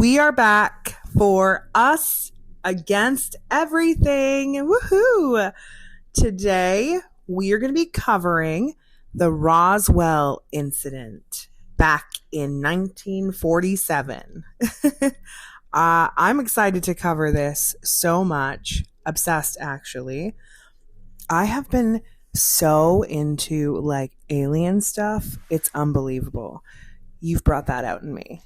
We are back for Us Against Everything. Woohoo! Today, we are going to be covering the Roswell incident back in 1947. I'm excited to cover this so much. Obsessed, actually. I have been so into alien stuff. It's unbelievable. You've brought that out in me.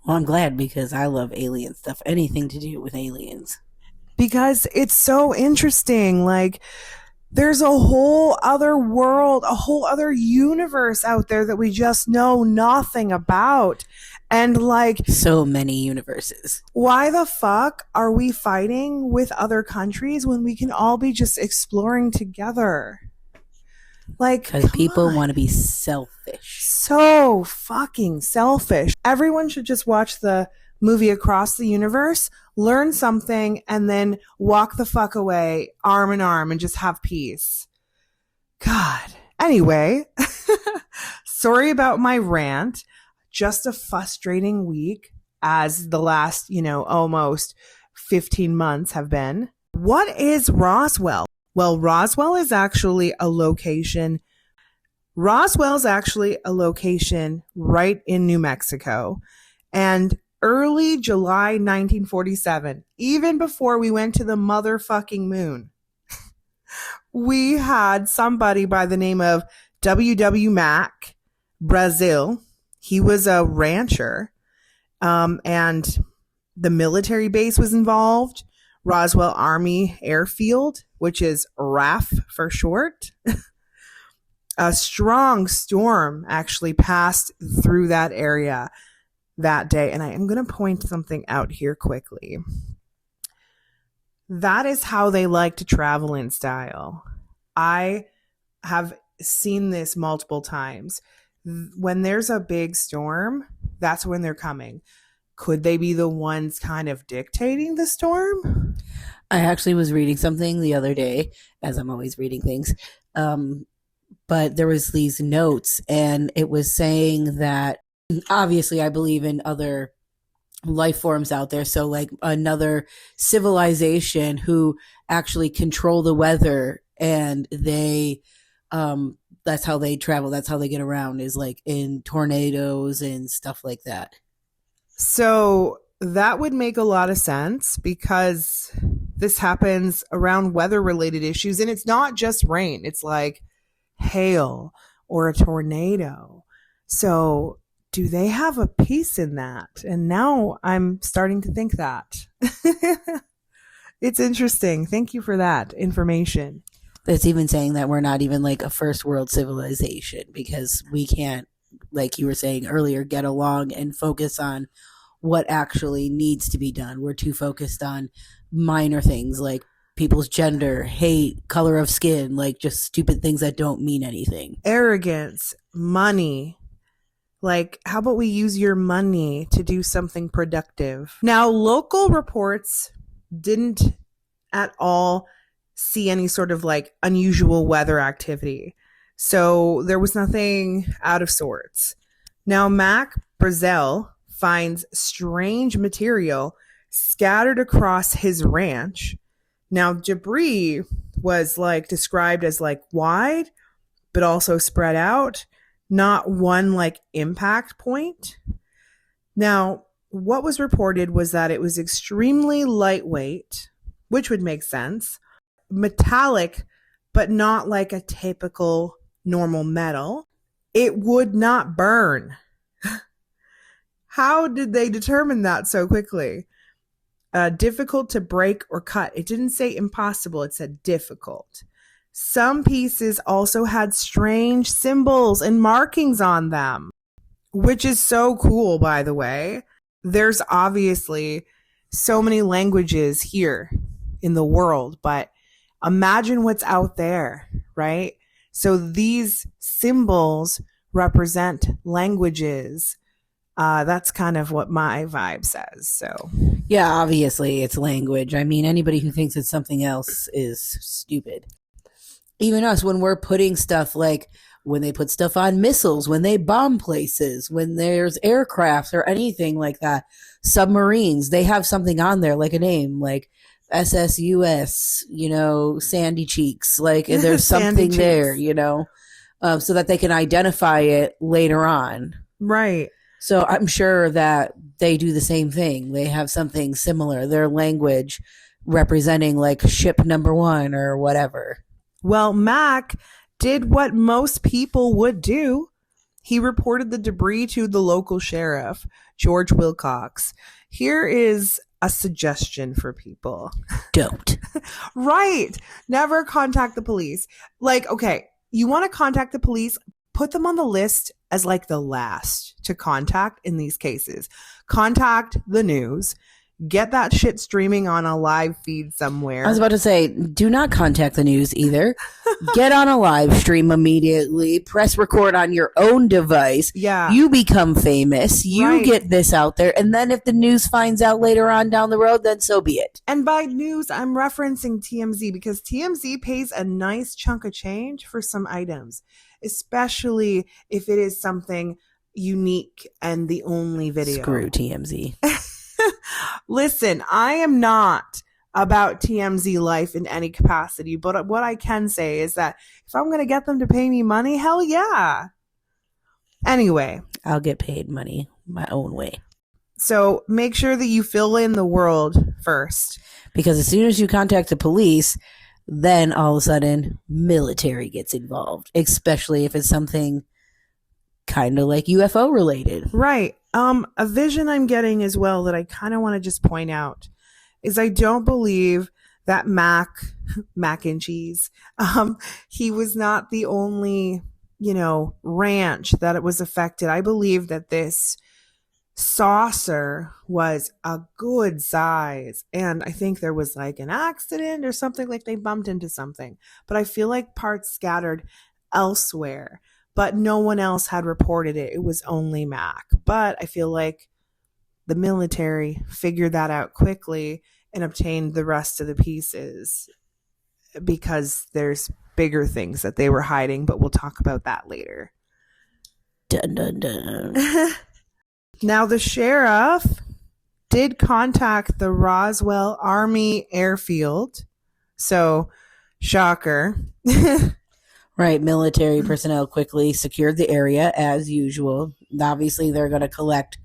Well, I'm glad because I love alien stuff. Anything to do with aliens. Because it's so interesting. There's a whole other world, a whole other universe out there that we just know nothing about. And so many universes. Why the fuck are we fighting with other countries when we can all be just exploring together? Because people want to be selfish. So fucking selfish. Everyone should just watch the movie Across the Universe, learn something, and then walk the fuck away arm in arm and just have peace. God. Anyway, sorry about my rant. Just a frustrating week, as the last, almost 15 months have been. What is Roswell? Well, Roswell's actually a location right in New Mexico. And early July 1947, even before we went to the motherfucking moon, we had somebody by the name of W.W. Mack, Brazil. He was a rancher, and the military base was involved. Roswell Army Airfield, which is RAF for short. A strong storm actually passed through that area that day. And I am going to point something out here quickly. That is how they like to travel in style. I have seen this multiple times. When there's a big storm, that's when they're coming. Could they be the ones kind of dictating the storm? I actually was reading something the other day, as I'm always reading things, but there was these notes, and it was saying that obviously I believe in other life forms out there, so another civilization who actually control the weather, and they that's how they travel, that's how they get around, is in tornadoes and stuff like that. So that would make a lot of sense because this happens around weather-related issues, and it's not just rain. It's like hail or a tornado. So do they have a piece in that? And now I'm starting to think that. It's interesting. Thank you for that information. It's even saying that we're not even a first world civilization because we can't, like you were saying earlier, get along and focus on what actually needs to be done. We're too focused on minor things like people's gender, hate, color of skin, just stupid things that don't mean anything. Arrogance, money. How about we use your money to do something productive? Now, local reports didn't at all see any sort of unusual weather activity. So there was nothing out of sorts. Now, Mac Brazil finds strange material scattered across his ranch. Now, debris was described as wide, but also spread out, not one impact point. Now, what was reported was that it was extremely lightweight, which would make sense, metallic, but not like a typical normal metal. It would not burn. How did they determine that so quickly? Difficult to break or cut. It didn't say impossible. It said difficult. Some pieces also had strange symbols and markings on them, which is so cool, by the way. There's obviously so many languages here in the world, but imagine what's out there, right? So these symbols represent languages. That's kind of what my vibe says. So yeah, obviously it's language. I mean, anybody who thinks it's something else is stupid. Even us, when we're putting stuff when they put stuff on missiles, when they bomb places, when there's aircraft or anything like that, submarines, they have something on there like a name, like SSUS, Sandy Cheeks. Like there's Sandy something there, cheeks. so that they can identify it later on. Right. So I'm sure that they do the same thing. They have something similar, their language representing like ship number 1 or whatever. Well, Mac did what most people would do. He reported the debris to the local sheriff, George Wilcox. Here is a suggestion for people. Don't. Right. Never contact the police. Like, okay, you want to contact the police, put them on the list as like the last to contact in these cases. Contact the news. Get that shit streaming on a live feed somewhere. I was about to say, do not contact the news either. Get on a live stream immediately. Press record on your own device. Yeah. You become famous. You Right. get this out there. And then if the news finds out later on down the road, then so be it. And by news, I'm referencing TMZ because TMZ pays a nice chunk of change for some items, especially if it is something unique and the only video. Screw TMZ. Listen, I am not about TMZ life in any capacity, but what I can say is that if I'm going to get them to pay me money, hell yeah. Anyway, I'll get paid money my own way. so make sure that you fill in the world first. Because as soon as you contact the police, then all of a sudden military gets involved, especially if it's something kind of like UFO related. Right. A vision I'm getting as well that I kind of want to just point out is I don't believe that mac and cheese, he was not the only, ranch that it was affected. I believe that this saucer was a good size, and I think there was like an accident or something, like they bumped into something, but I feel like parts scattered elsewhere, but no one else had reported it. It was only Mac. But I feel like the military figured that out quickly and obtained the rest of the pieces because there's bigger things that they were hiding, but we'll talk about that later. Dun, dun, dun. Now, the sheriff did contact the Roswell Army Airfield. So, shocker. Right, military personnel quickly secured the area as usual. Obviously, they're going to collect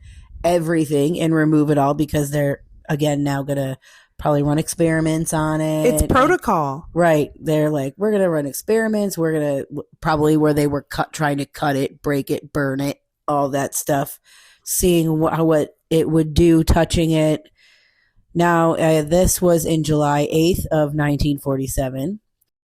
everything and remove it all because they're, again, now going to probably run experiments on it. It's protocol. Right. They're like, we're going to run experiments. We're going to probably where they were trying to cut it, break it, burn it, all that stuff, seeing what it would do, touching it. Now, this was in July 8th of 1947.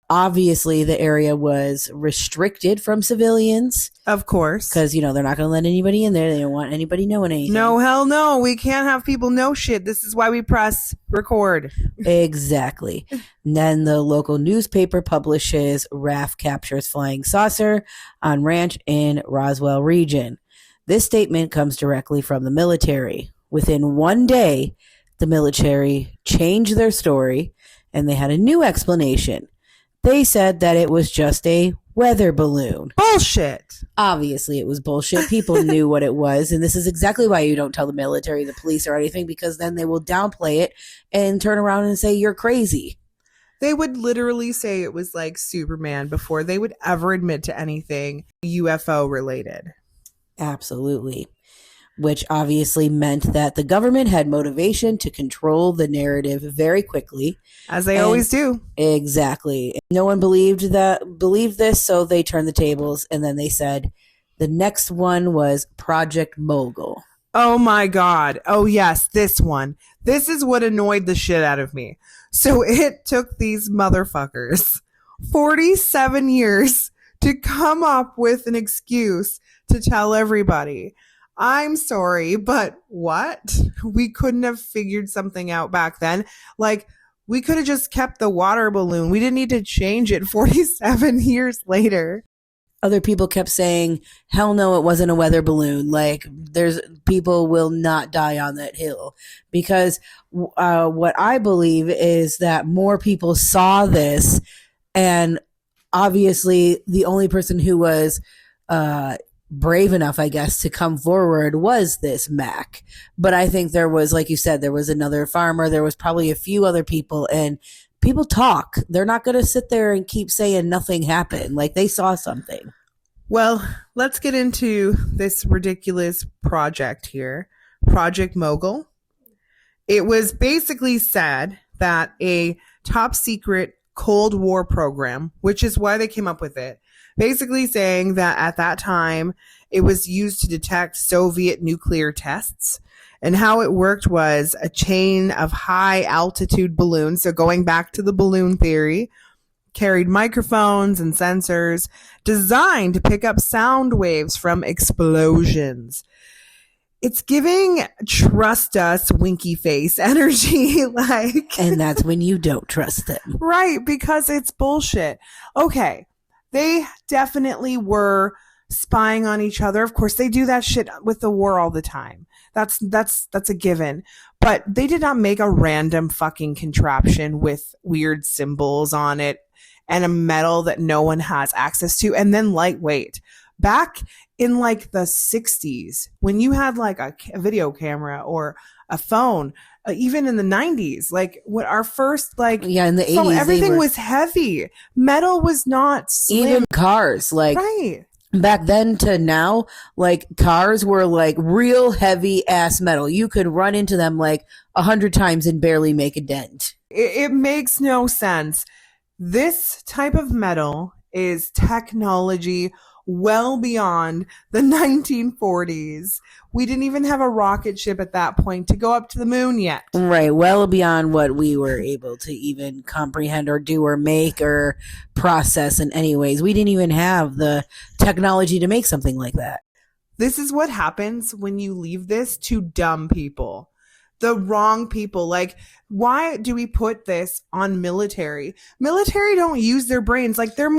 Obviously, the area was restricted from civilians. Of course. Because, they're not going to let anybody in there. They don't want anybody knowing anything. No, hell no. We can't have people know shit. This is why we press record. Exactly. And then the local newspaper publishes RAF captures flying saucer on ranch in Roswell region. This statement comes directly from the military. Within one day, the military changed their story and they had a new explanation. They said that it was just a weather balloon. Bullshit. Obviously, it was bullshit. People knew what it was. And this is exactly why you don't tell the military, the police, or anything, because then they will downplay it and turn around and say you're crazy. They would literally say it was like Superman before they would ever admit to anything UFO related. Absolutely. Which obviously meant that the government had motivation to control the narrative very quickly. As they always do. Exactly. No one believed this, so they turned the tables, and then they said the next one was Project Mogul. Oh my God. Oh yes, this one. This is what annoyed the shit out of me. So it took these motherfuckers 47 years to come up with an excuse to tell everybody, I'm sorry, but what? We couldn't have figured something out back then. Like, we could have just kept the water balloon. We didn't need to change it 47 years later. Other people kept saying, hell no, it wasn't a weather balloon. Like, people will not die on that hill. Because what I believe is that more people saw this and obviously the only person who was uh, brave enough, I guess, to come forward was this Mac. But I think there was, like you said, there was another farmer, there was probably a few other people, and people talk. They're not going to sit there and keep saying nothing happened. Like they saw something. Well, let's get into this ridiculous project here, Project Mogul. It was basically said that a top secret Cold War program, which is why they came up with it, basically saying that at that time it was used to detect Soviet nuclear tests. And how it worked was a chain of high altitude balloons. So going back to the balloon theory, carried microphones and sensors designed to pick up sound waves from explosions. It's giving trust us winky face energy. Like, And that's when you don't trust them. right, because it's bullshit. Okay, they definitely were spying on each other. Of course, they do that shit with the war all the time. That's a given. But they did not make a random fucking contraption with weird symbols on it and a metal that no one has access to, and then lightweight. Back in like the 60s, when you had like a video camera or a phone, even in the 90s, like what our first like Yeah, in the phone, 80s, everything was heavy. Metal was not slim. even cars, like Right. back then to now, like cars were like real heavy ass metal. You could run into them like 100 times and barely make a dent. It makes no sense. This type of metal is technology well beyond the 1940s. We didn't even have a rocket ship at that point to go up to the moon yet. Right, well beyond what we were able to even comprehend or do or make or process in any ways. We didn't even have the technology to make something like that. This is what happens when you leave this to dumb people. The wrong people. Like, why do we put this on military? Military don't use their brains. Like, they're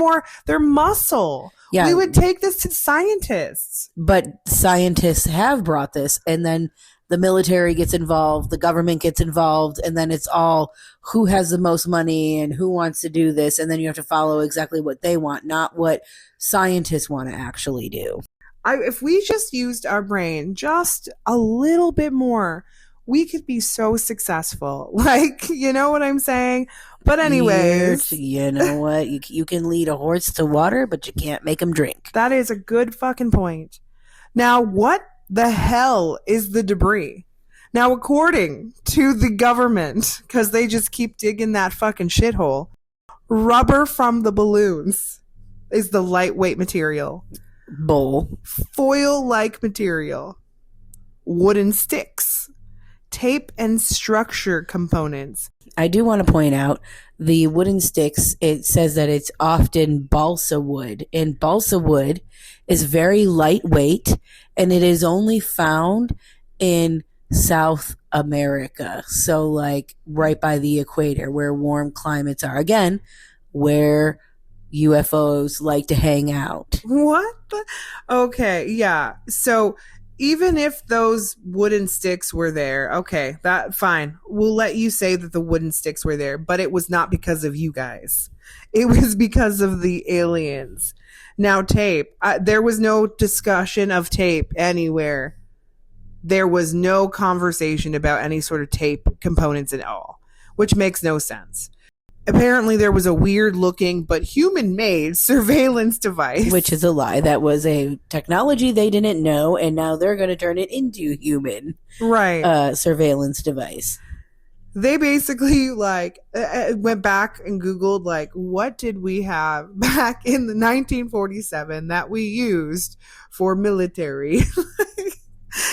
muscle. Yeah. We would take this to scientists. But scientists have brought this, and then the military gets involved, the government gets involved, and then it's all who has the most money and who wants to do this, and then you have to follow exactly what they want, not what scientists want to actually do. If we just used our brain just a little bit more, we could be so successful. Like, you know what I'm saying? But anyways, You know what? You can lead a horse to water, but you can't make him drink. that is a good fucking point. Now, what the hell is the debris? Now, according to the government, because they just keep digging that fucking shithole, rubber from the balloons is the lightweight material. Bull. Foil-like material. Wooden sticks. Tape and structure components. I do want to point out the wooden sticks, it says that it's often balsa wood, and balsa wood is very lightweight, and it is only found in South America. So, like, right by the equator where warm climates are. Again, where UFOs like to hang out. What the? Okay, yeah. So even if those wooden sticks were there, okay, that fine. We'll let you say that the wooden sticks were there, but it was not because of you guys. It was because of the aliens. Now, tape. There was no discussion of tape anywhere. There was no conversation about any sort of tape components at all, which makes no sense. Apparently, there was a weird looking but human made surveillance device. Which is a lie. That was a technology they didn't know, and now they're going to turn it into human right. Surveillance device. They basically like went back and Googled like, what did we have back in the 1947 that we used for military?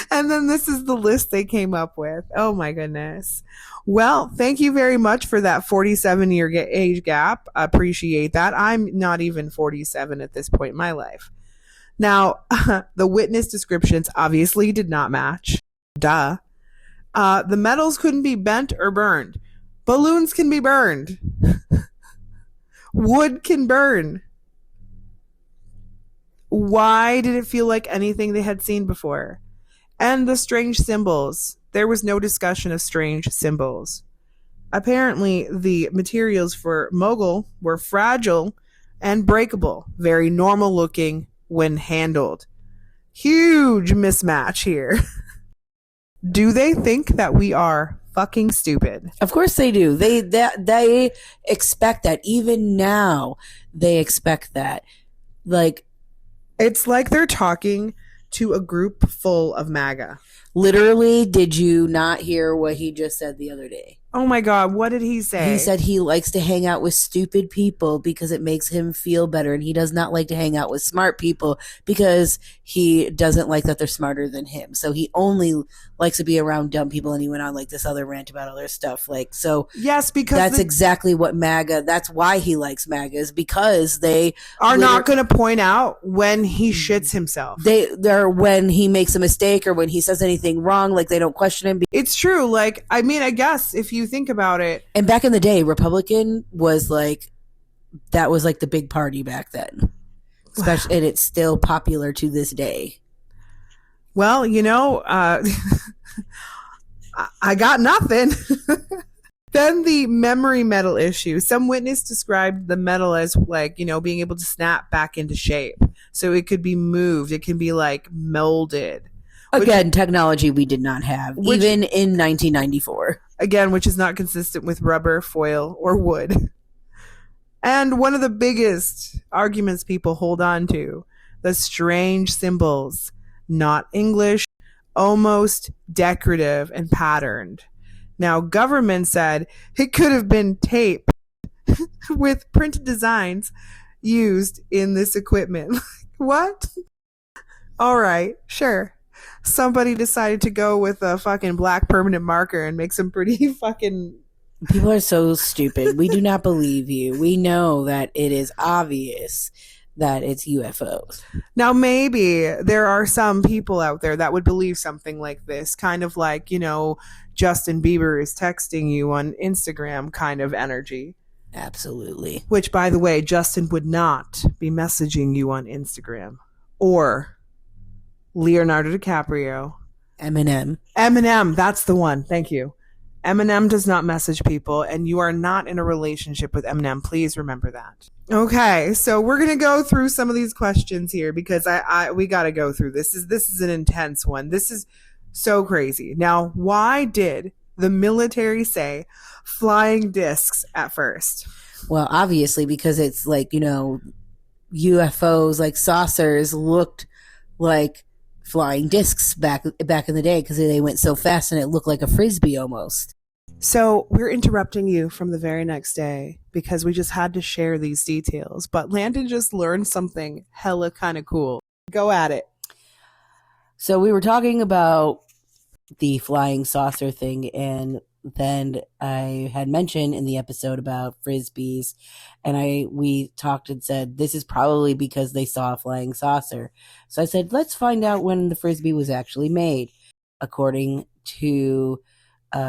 And then this is the list they came up with. Oh my goodness. Well, thank you very much for that 47-year age gap. I appreciate that. I'm not even 47 at this point in my life. Now, the witness descriptions obviously did not match. Duh. The metals couldn't be bent or burned. Balloons can be burned. Wood can burn. Why did it feel like anything they had seen before? And the strange symbols. There was no discussion of strange symbols. Apparently, the materials for Mogul were fragile and breakable, very normal looking when handled. Huge mismatch here. Do they think that we are fucking stupid? Of course they do. They expect that. Even now, they expect that. Like, it's like they're talking to a group full of MAGA. Literally, did you not hear what he just said the other day? Oh my God, what did he say? He said he likes to hang out with stupid people because it makes him feel better, and he does not like to hang out with smart people because he doesn't like that they're smarter than him. So he only likes to be around dumb people, and he went on like this other rant about other stuff. Like, so yes, because that's exactly what MAGA, that's why he likes MAGA, is because they are not going to point out when he shits himself. They're when he makes a mistake or when he says anything wrong, like they don't question him. It's true. Like, I mean, I guess if you think about it. And back in the day, Republican was like, that was like the big party back then. Especially, and it's still popular to this day. Well, you know, I got nothing. Then the memory metal issue. Some witness described the metal as like, you know, being able to snap back into shape. So it could be moved. It can be like molded. Again, technology we did not have, even in 1994. Again, which is not consistent with rubber, foil, or wood. And one of the biggest arguments people hold on to, the strange symbols, not English, almost decorative and patterned. Now, government said it could have been tape with printed designs used in this equipment. What? All right, sure. Somebody decided to go with a fucking black permanent marker and make some pretty fucking... People are so stupid. We do not believe you. We know that it is obvious that it's UFOs. Now, maybe there are some people out there that would believe something like this, kind of like, you know, Justin Bieber is texting you on Instagram kind of energy. Absolutely. Which, by the way, Justin would not be messaging you on Instagram. Or Leonardo DiCaprio. Eminem, that's the one. Thank you. Eminem does not message people, and you are not in a relationship with Eminem. Please remember that. Okay, so we're gonna go through some of these questions here because we got to go through this. This is an intense one. This is so crazy. Now, why did the military say flying discs at first? Well, obviously because it's like, you know, UFOs, like saucers, looked like flying discs back in the day because they went so fast and it looked like a frisbee almost. So we're interrupting you from the very next day because we just had to share these details. But Landon just learned something hella kind of cool. Go at it. So we were talking about the flying saucer thing, and then I had mentioned in the episode about frisbees, and we talked and said this is probably because they saw a flying saucer. So I said, let's find out when the frisbee was actually made. According to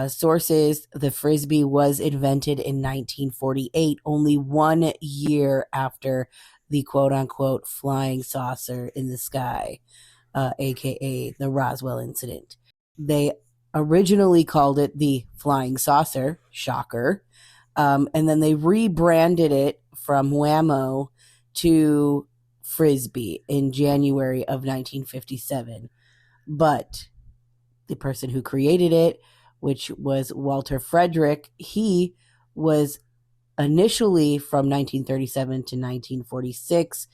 sources, the frisbee was invented in 1948, only 1 year after the quote-unquote flying saucer in the sky, aka the Roswell incident. They originally called it the flying saucer, shocker, and then they rebranded it from Whammo to Frisbee in January of 1957. But the person who created it, which was Walter Frederick, he was initially from 1937 to 1946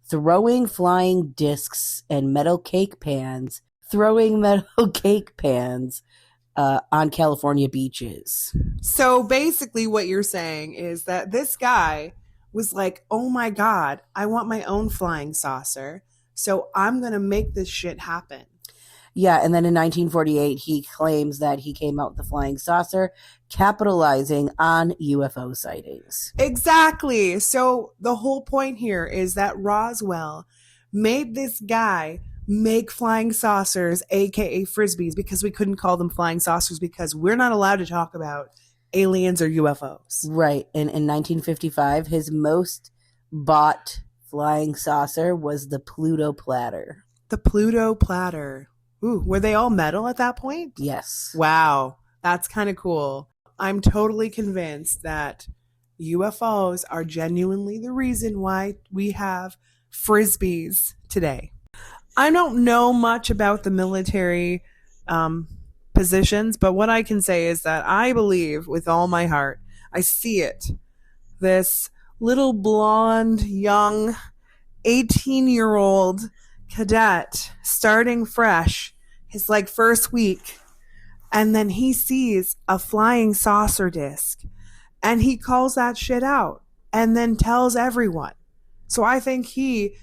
throwing flying discs and metal cake pans on California beaches. So basically what you're saying is that this guy was like, oh my God, I want my own flying saucer. So I'm going to make this shit happen. Yeah, and then in 1948, he claims that he came out with the flying saucer, capitalizing on UFO sightings. Exactly. So the whole point here is that Roswell made this guy make flying saucers, aka frisbees, because we couldn't call them flying saucers because we're not allowed to talk about aliens or UFOs. Right. And in 1955, his most bought flying saucer was the Pluto platter. The Pluto platter. Ooh, were they all metal at that point? Yes. Wow. That's kind of cool. I'm totally convinced that UFOs are genuinely the reason why we have frisbees today. I don't know much about the military um, positions, but what I can say is that I believe with all my heart, I see it. This little blonde, young, 18-year-old cadet starting fresh, his like first week, and then he sees a flying saucer disc and he calls that shit out and then tells everyone. So I think he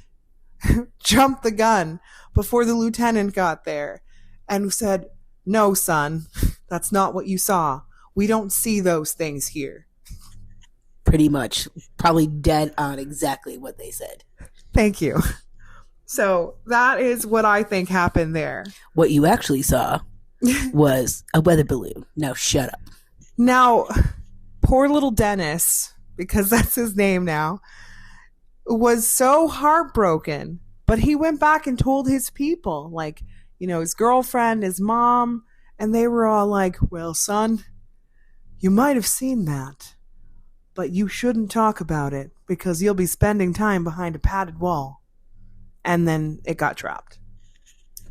jumped the gun before the lieutenant got there and said, "No, son, that's not what you saw. We don't see those things here." Pretty much. Probably dead on exactly what they said. Thank you. So that is what I think happened there. What you actually saw was a weather balloon. Now shut up. Now, poor little Dennis, because that's his name now, was so heartbroken. But he went back and told his people, like, his girlfriend, his mom, and they were all like, "Well, son, you might have seen that, but you shouldn't talk about it because you'll be spending time behind a padded wall." And then it got dropped.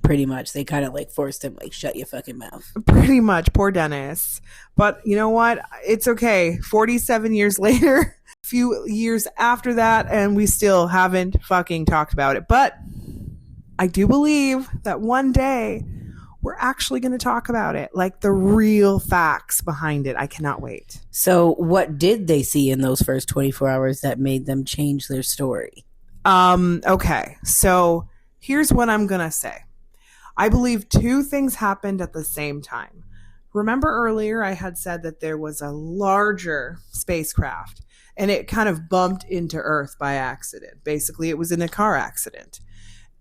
Pretty much. They kind of like forced him, like, shut your fucking mouth. Pretty much. Poor Dennis. But you know what? It's okay. 47 years later, a few years after that, and we still haven't fucking talked about it. But I do believe that one day we're actually going to talk about it, like the real facts behind it. I cannot wait. So what did they see in those first 24 hours that made them change their story? Okay. So here's what I'm going to say. I believe two things happened at the same time. Remember earlier I had said that there was a larger spacecraft and it kind of bumped into Earth by accident. Basically, it was in a car accident.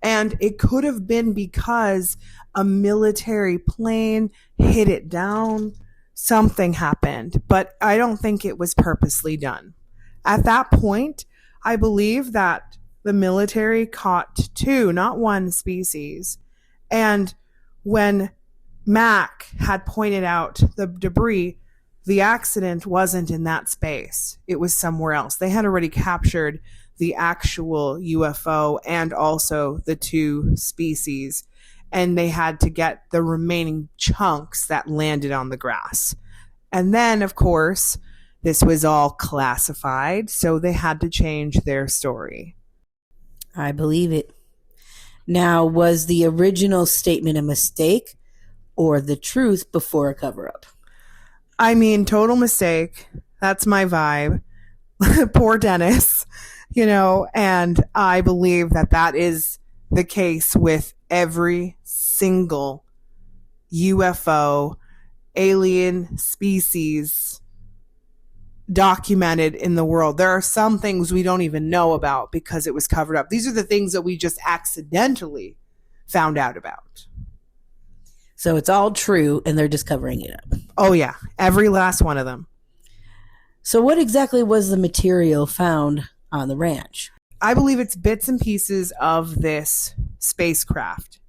And it could have been because a military plane hit it down. Something happened, but I don't think it was purposely done. At that point, I believe that the military caught two, not one species. And when Mac had pointed out the debris, the accident wasn't in that space. It was somewhere else. They had already captured the actual UFO and also the two species, and they had to get the remaining chunks that landed on the grass. And then, of course, this was all classified, so they had to change their story. I believe it. Now, was the original statement a mistake or the truth before a cover-up? I mean, total mistake. That's my vibe. Poor Dennis, and I believe that that is the case with every single UFO alien species documented in the world. There are some things we don't even know about because it was covered up. These are the things that we just accidentally found out about. So it's all true and they're just covering it up. Oh yeah, every last one of them. So what exactly was the material found on the ranch? I believe it's bits and pieces of this spacecraft.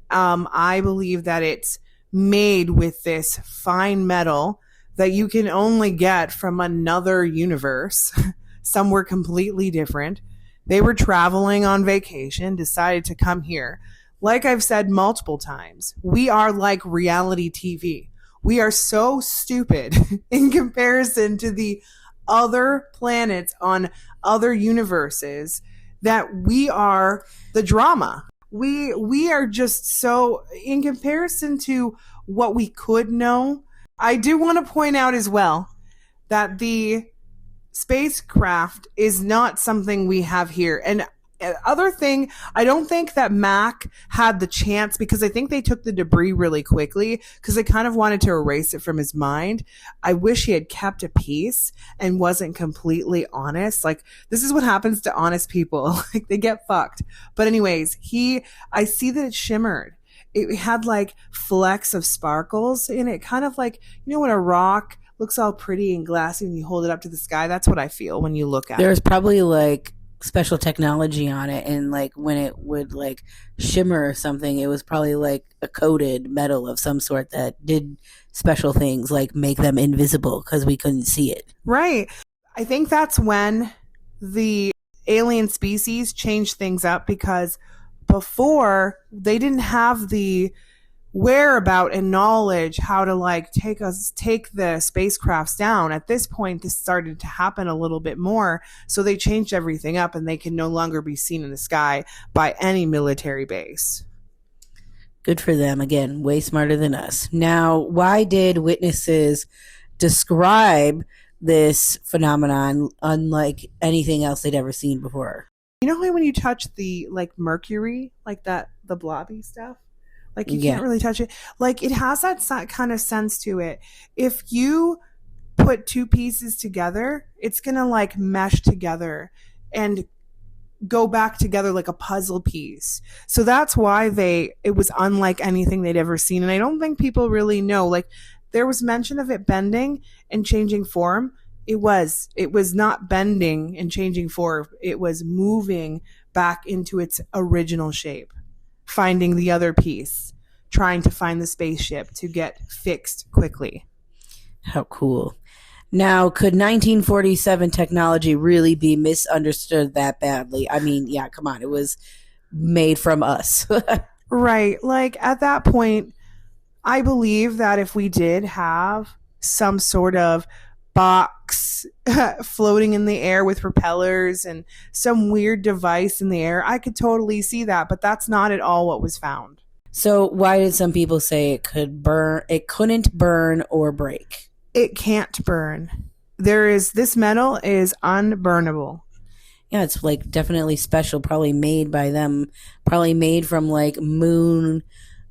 I believe that it's made with this fine metal that you can only get from another universe, somewhere completely different. They were traveling on vacation, decided to come here. Like I've said multiple times, we are like reality TV. We are so stupid in comparison to the other planets on other universes that we are the drama. We are just so, in comparison to what we could know. I do want to point out as well that the spacecraft is not something we have here. And other thing, I don't think that Mac had the chance, because I think they took the debris really quickly because they kind of wanted to erase it from his mind. I wish he had kept a peace and wasn't completely honest. Like, this is what happens to honest people. Like, they get fucked. But anyways, I see that it shimmered. It had like flecks of sparkles in it, kind of like, when a rock looks all pretty and glassy and you hold it up to the sky. That's what I feel when you look at it. There's probably like special technology on it, and like when it would like shimmer or something, it was probably like a coated metal of some sort that did special things like make them invisible because we couldn't see it. Right. I think that's when the alien species changed things up because before they didn't have the whereabout and knowledge how to like take the spacecrafts down. At this point this started to happen a little bit more, so they changed everything up and they can no longer be seen in the sky by any military base. Good for them. Again, way smarter than us. Now, why did witnesses describe this phenomenon unlike anything else they'd ever seen before? You know how when you touch the like mercury, like that, the blobby stuff, like you Yeah. can't really touch it, like it has that kind of sense to it. If you put two pieces together, it's gonna like mesh together and go back together like a puzzle piece. So that's why it was unlike anything they'd ever seen. And I don't think people really know. Like there was mention of it bending and changing form. It was not bending and changing form. It was moving back into its original shape, finding the other piece, trying to find the spaceship to get fixed quickly. How cool. Now, could 1947 technology really be misunderstood that badly? I mean, yeah, come on. It was made from us. Right. Like at that point, I believe that if we did have some sort of box floating in the air with propellers and some weird device in the air, I could totally see that, but that's not at all what was found. So why did some people say it couldn't burn or break? It can't burn. This metal is unburnable. Yeah, it's like definitely special, probably made by them, probably made from like moon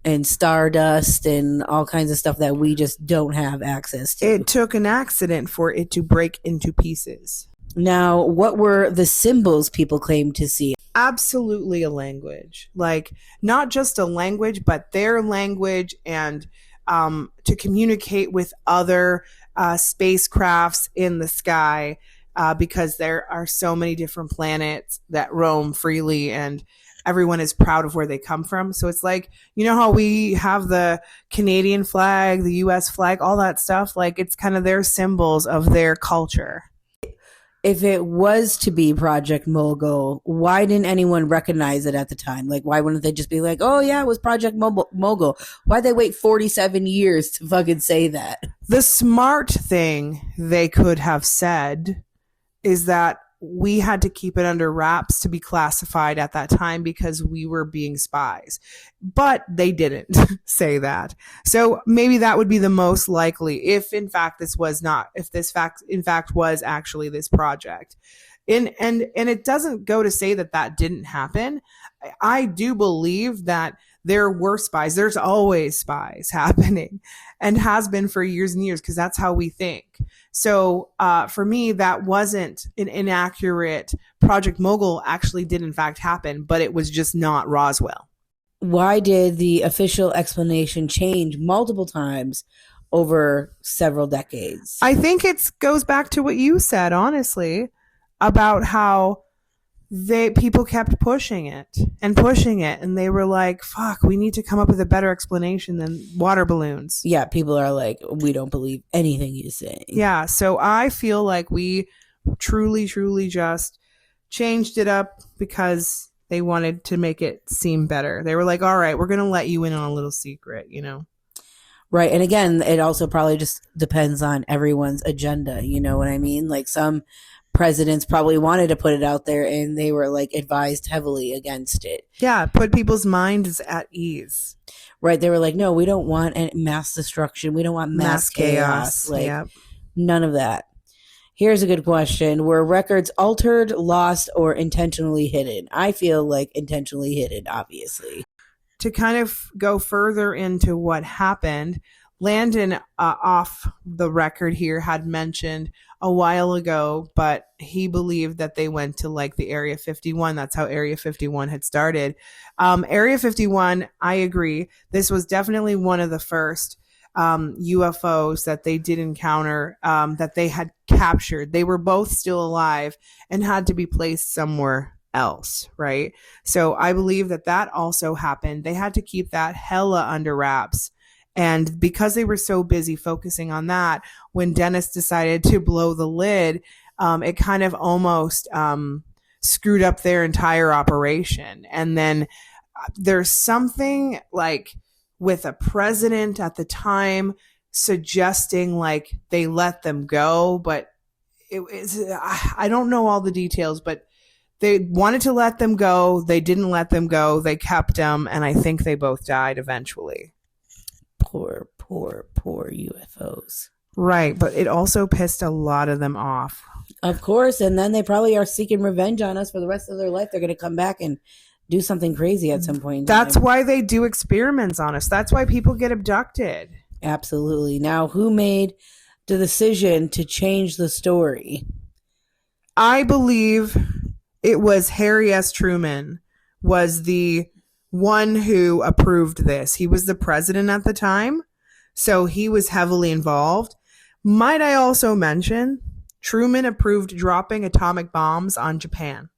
and stardust and all kinds of stuff that we just don't have access to. It took an accident for it to break into pieces. Now, what were the symbols people claimed to see? Absolutely a language. Like not just a language, but their language, and to communicate with other spacecrafts in the sky, because there are so many different planets that roam freely and everyone is proud of where they come from. So it's like, you know how we have the Canadian flag, the US flag, all that stuff? Like it's kind of their symbols of their culture. If it was to be Project Mogul, why didn't anyone recognize it at the time? Like, why wouldn't they just be like, oh, yeah, it was Project Mogul? Why'd they wait 47 years to fucking say that? The smart thing they could have said is that we had to keep it under wraps to be classified at that time because we were being spies. But they didn't say that. So maybe that would be the most likely if in fact this was not, if this fact in fact was actually this project. And it doesn't go to say that that didn't happen. I do believe that there were spies. There's always spies happening and has been for years and years because that's how we think. So for me, that wasn't an inaccurate. Project Mogul actually did in fact happen, but it was just not Roswell. Why did the official explanation change multiple times over several decades? I think it goes back to what you said, honestly, about how people kept pushing it, and they were like, fuck, we need to come up with a better explanation than water balloons. Yeah, people are like, we don't believe anything you say. Yeah, so I feel like we truly just changed it up because they wanted to make it seem better. They were like, all right, we're gonna let you in on a little secret, you know. Right. And again, it also probably just depends on everyone's agenda, you know what I mean? Like some presidents probably wanted to put it out there and they were like advised heavily against it. Yeah, put people's minds at ease. Right. They were like, no, we don't want mass destruction. We don't want mass chaos. Like Yep. None of that. Here's a good question. Were records altered, lost, or intentionally hidden? I feel like intentionally hidden, obviously. To kind of go further into what happened, Landen, off the record here, had mentioned a while ago, but he believed that they went to like the Area 51. That's how Area 51 had started. Area 51, I agree. This was definitely one of the first UFOs that they did encounter, that they had captured. They were both still alive and had to be placed somewhere else, right? So I believe that also happened. They had to keep that hella under wraps. And because they were so busy focusing on that, when Dennis decided to blow the lid it kind of almost screwed up their entire operation. And then there's something like with a president at the time suggesting like they let them go, but I don't know all the details, but they wanted to let them go. They didn't let them go. They kept them, and I think they both died eventually. Poor UFOs. Right, but it also pissed a lot of them off. Of course, and then they probably are seeking revenge on us for the rest of their life. They're going to come back and do something crazy at some point. That's why they do experiments on us. That's why people get abducted. Absolutely. Now, who made the decision to change the story? I believe it was Harry S. Truman was the one who approved this. He was the president at the time, so he was heavily involved. Might I also mention, Truman approved dropping atomic bombs on Japan,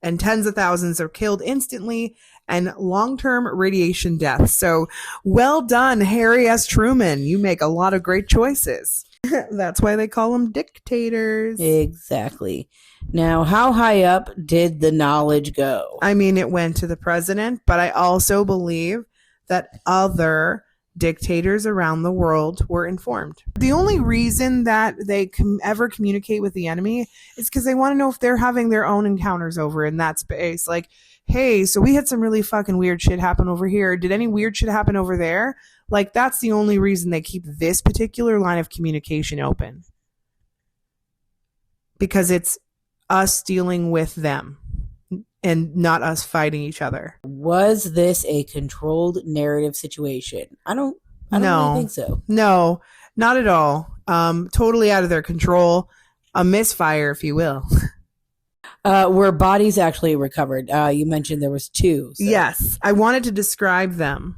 and tens of thousands are killed instantly and long-term radiation deaths. So well done, Harry S. Truman. You make a lot of great choices. That's why they call them dictators. Exactly. Now, how high up did the knowledge go? I mean, it went to the president, but I also believe that other dictators around the world were informed. The only reason that they ever communicate with the enemy is because they want to know if they're having their own encounters over in that space. Like, hey, so we had some really fucking weird shit happen over here. Did any weird shit happen over there? Like, that's the only reason they keep this particular line of communication open. Because it's us dealing with them and not us fighting each other. Was this a controlled narrative situation? I don't really think so. No, not at all. Totally out of their control. A misfire, if you will. Were bodies actually recovered? You mentioned there was 2. So. Yes, I wanted to describe them.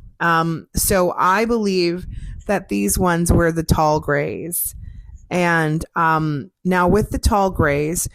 So I believe that these ones were the tall grays. And now with the tall grays,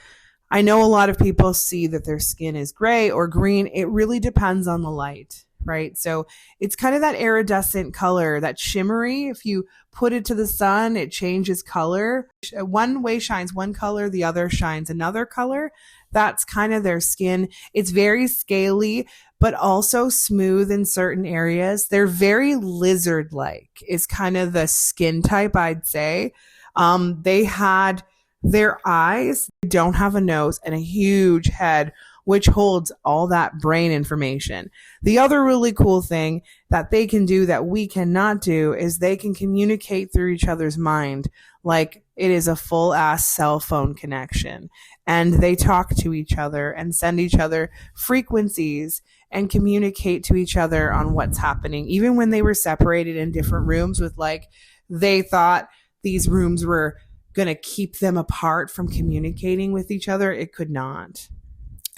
I know a lot of people see that their skin is gray or green. It really depends on the light, right? So it's kind of that iridescent color, that shimmery. If you put it to the sun, it changes color. One way shines one color, the other shines another color. That's kind of their skin. It's very scaly, but also smooth in certain areas. They're very lizard-like is kind of the skin type, I'd say. They had their eyes, don't have a nose, and a huge head, which holds all that brain information. The other really cool thing that they can do that we cannot do is they can communicate through each other's mind like it is a full-ass cell phone connection. And they talk to each other and send each other frequencies and communicate to each other on what's happening. Even when they were separated in different rooms with like, they thought these rooms were going to keep them apart from communicating with each other, it could not.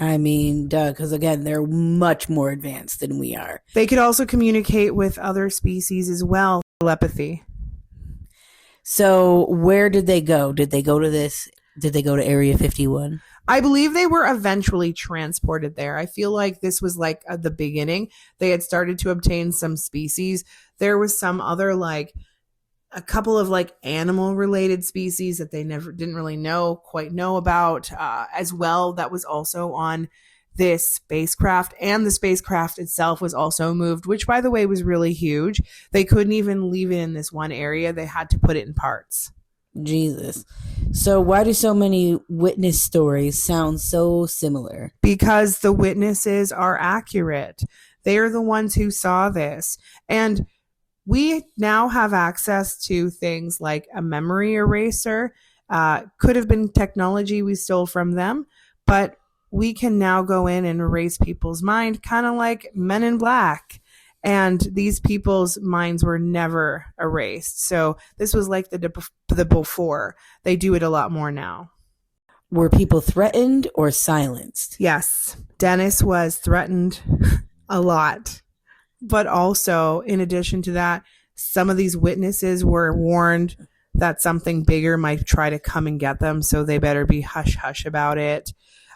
I mean, duh, because again, they're much more advanced than we are. They could also communicate with other species as well. Telepathy. So where did they go? Did they go to this? Did they go to Area 51? I believe they were eventually transported there. I feel like this was like at the beginning. They had started to obtain some species. There was some other like a couple of like animal related species that they didn't really quite know about as well. That was also on this spacecraft, and the spacecraft itself was also moved, which by the way was really huge. They couldn't even leave it in this one area. They had to put it in parts. Jesus. So why do so many witness stories sound so similar? Because the witnesses are accurate. They are the ones who saw this. And we now have access to things like a memory eraser. Could have been technology we stole from them, but we can now go in and erase people's mind, kind of like Men in Black. And these people's minds were never erased. So this was like the before. They do it a lot more now. Were people threatened or silenced? Yes. Dennis was threatened a lot. But also, in addition to that, some of these witnesses were warned that something bigger might try to come and get them. So they better be hush-hush about it.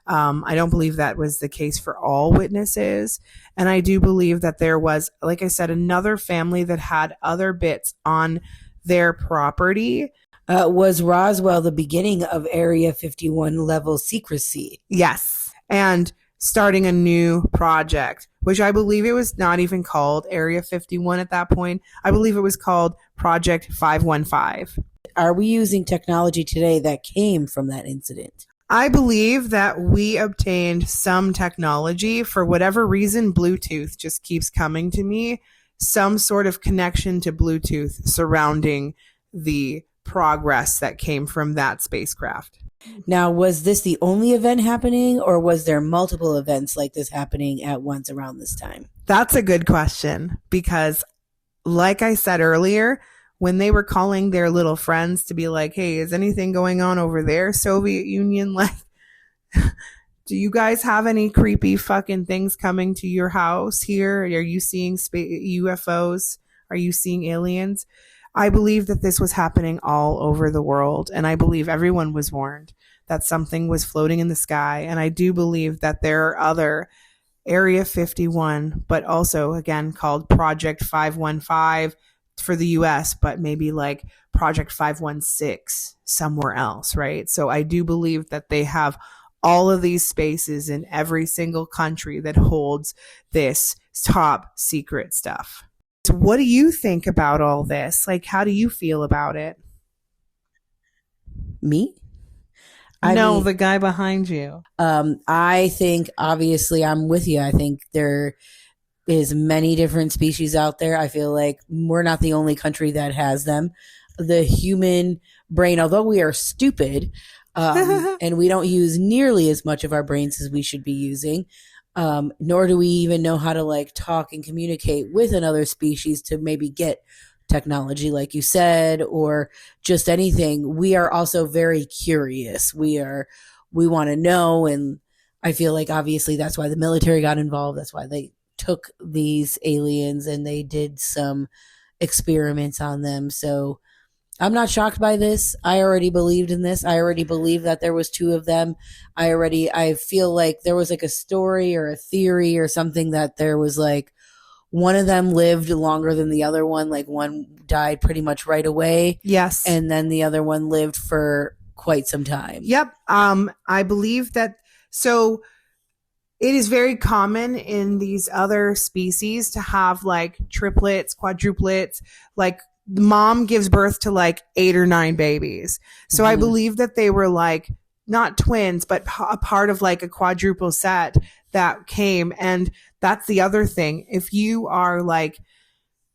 I don't believe that was the case for all witnesses. And I do believe that there was, like I said, another family that had other bits on their property Was Roswell the beginning of Area 51 level secrecy? Yes. And starting a new project, which I believe it was not even called Area 51 at that point. I believe it was called Project 515. Are we using technology today that came from that incident? I believe that we obtained some technology. For whatever reason, Bluetooth just keeps coming to me. Some sort of connection to Bluetooth surrounding the progress that came from that spacecraft. Now, was this the only event happening, or was there multiple events like this happening at once around this time? That's a good question because, like I said earlier, when they were calling their little friends to be like, hey, is anything going on over there, Soviet Union? Like, do you guys have any creepy fucking things coming to your house here? Are you seeing UFOs? Are you seeing aliens? I believe that this was happening all over the world, and I believe everyone was warned that something was floating in the sky. And I do believe that there are other Area 51, but also, again, called Project 515 for the US, but maybe like Project 516 somewhere else, right? So I do believe that they have all of these spaces in every single country that holds this top secret stuff. So what do you think about all this? Like, how do you feel about it? Me? No, the guy behind you. I think, obviously, I'm with you. I think there is many different species out there. I feel like we're not the only country that has them. The human brain, although we are stupid, and we don't use nearly as much of our brains as we should be using, nor do we even know how to like talk and communicate with another species to maybe get technology, like you said, or just anything. We are also very curious. We want to know, and I feel like obviously that's why the military got involved. That's why they took these aliens and they did some experiments on them. So I'm not shocked by this. I already believed in this. I already believed that there was two of them. I feel like there was like a story or a theory or something that there was like one of them lived longer than the other one. Like one died pretty much right away. Yes. And then the other one lived for quite some time. Yep. I believe that. So it is very common in these other species to have like triplets, quadruplets, like mom gives birth to like 8 or 9 babies. So I believe that they were like not twins, but a part of like a quadruple set that came. And that's the other thing. If you are like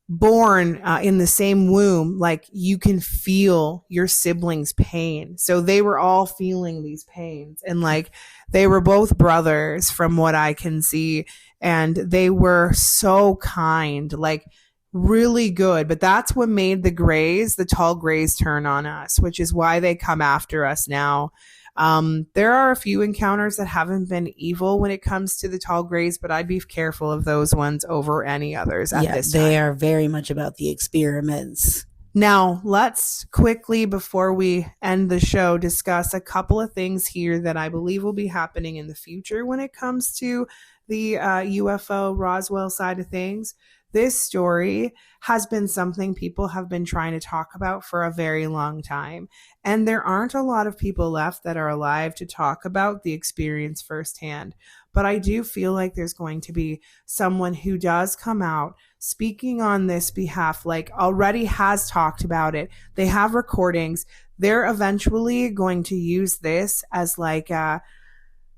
born in the same womb, like you can feel your siblings' pain. So they were all feeling these pains, and like they were both brothers from what I can see, and they were so kind, like really good. But that's what made the tall grays turn on us, which is why they come after us now. There are a few encounters that haven't been evil when it comes to the tall grays, but I'd be careful of those ones over any others at this time. They are very much about the experiments. Now, let's quickly, before we end the show, discuss a couple of things here that I believe will be happening in the future when it comes to the UFO Roswell side of things. This story has been something people have been trying to talk about for a very long time. And there aren't a lot of people left that are alive to talk about the experience firsthand. But I do feel like there's going to be someone who does come out speaking on this behalf, like already has talked about it. They have recordings. They're eventually going to use this as like a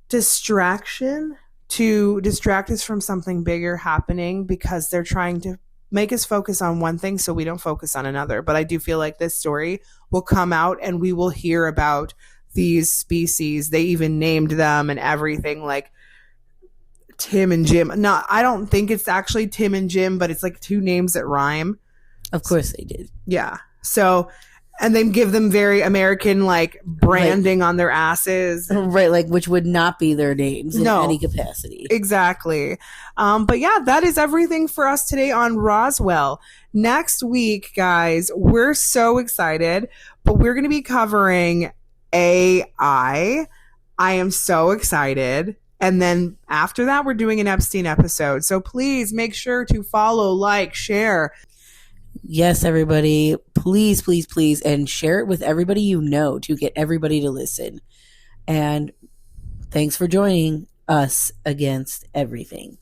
distraction to distract us from something bigger happening, because they're trying to make us focus on one thing so we don't focus on another. But I do feel like this story will come out and we will hear about these species. They even named them and everything, like Tim and Jim. No, I don't think it's actually Tim and Jim, but it's like 2 names that rhyme. Of course they did. Yeah. So, and they give them very American like branding on their asses. Right, like which would not be their names in any capacity. Exactly. But yeah, that is everything for us today on Roswell. Next week, guys, we're so excited, but we're going to be covering AI. I am so excited. And then after that, we're doing an Epstein episode. So please make sure to follow, like, share. Yes, everybody, please, please, please, and share it with everybody you know to get everybody to listen. And thanks for joining us against everything.